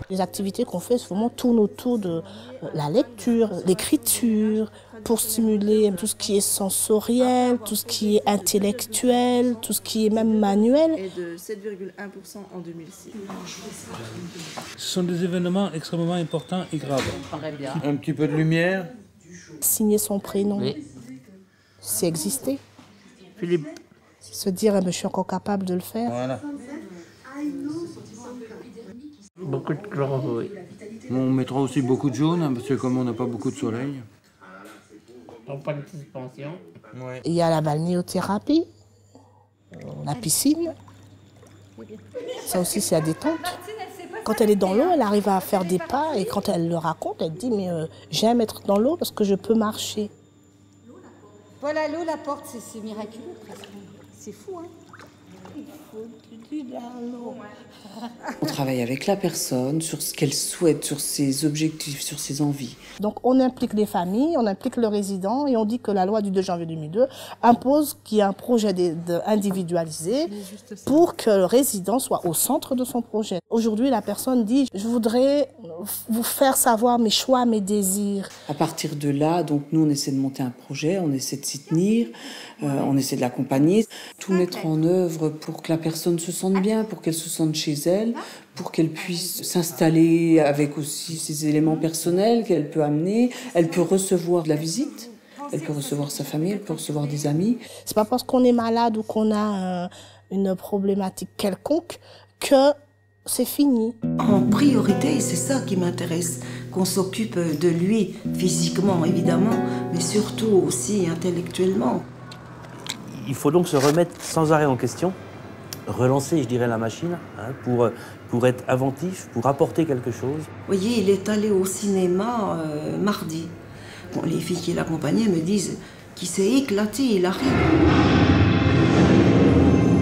Les activités qu'on fait souvent tournent autour de la lecture, l'écriture, pour stimuler tout ce qui est sensoriel, tout ce qui est intellectuel, tout ce qui est même manuel. Et de 7,1% en 2006. Ce sont des événements extrêmement importants et graves. Un petit peu de lumière. Signer son prénom, Oui. c'est exister. Philippe. Se dire, je suis encore capable de le faire. Voilà. Beaucoup de chlorose, oui. On mettra aussi beaucoup de jaune, hein, parce que comme on n'a pas beaucoup de soleil. Donc pas de suspension. Ouais. Il y a la balnéothérapie, la piscine. Ça aussi, c'est la détente. Quand elle est dans l'eau, elle arrive à faire des pas et quand elle le raconte, elle dit mais j'aime être dans l'eau parce que je peux marcher. Voilà, l'eau, la porte, c'est miraculeux presque. C'est fou, hein. On travaille avec la personne sur ce qu'elle souhaite, sur ses objectifs, sur ses envies. Donc on implique les familles, on implique le résident et on dit que la loi du 2 janvier 2002 impose qu'il y ait un projet individualisé pour que le résident soit au centre de son projet. Aujourd'hui, la personne dit « je voudrais vous faire savoir mes choix, mes désirs ». À partir de là, donc nous on essaie de monter un projet, on essaie de s'y tenir, on essaie de l'accompagner, tout mettre en œuvre pour que la personne se sente bien, pour qu'elle se sente chez elle, pour qu'elle puisse s'installer avec aussi ses éléments personnels qu'elle peut amener. Elle peut recevoir de la visite, elle peut recevoir sa famille, elle peut recevoir des amis. C'est pas parce qu'on est malade ou qu'on a une problématique quelconque que c'est fini. En priorité, c'est ça qui m'intéresse, qu'on s'occupe de lui physiquement évidemment, mais surtout aussi intellectuellement. Il faut donc se remettre sans arrêt en question, relancer, je dirais, la machine, hein, pour être inventif, pour apporter quelque chose. Vous voyez, il est allé au cinéma mardi. Bon, les filles qui l'accompagnaient me disent qu'il s'est éclaté, il arrive.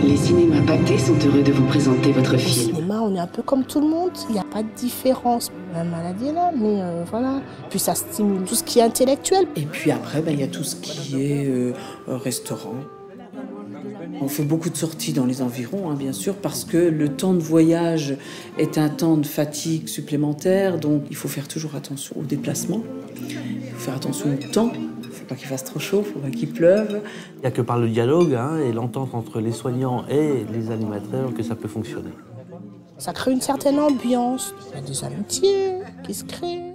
Les cinémas Pâté sont heureux de vous présenter votre film. Au cinéma, on est un peu comme tout le monde, il n'y a pas de différence. La maladie est là, mais voilà. Puis ça stimule tout ce qui est intellectuel. Et puis après, il y a tout ce qui est restaurant. On fait beaucoup de sorties dans les environs, hein, bien sûr, parce que le temps de voyage est un temps de fatigue supplémentaire, donc il faut faire toujours attention aux déplacements, il faut faire attention au temps, il ne faut pas qu'il fasse trop chaud, il ne faut pas qu'il pleuve. Il n'y a que par le dialogue, hein, et l'entente entre les soignants et les animateurs que ça peut fonctionner. Ça crée une certaine ambiance, il y a des amitiés qui se créent.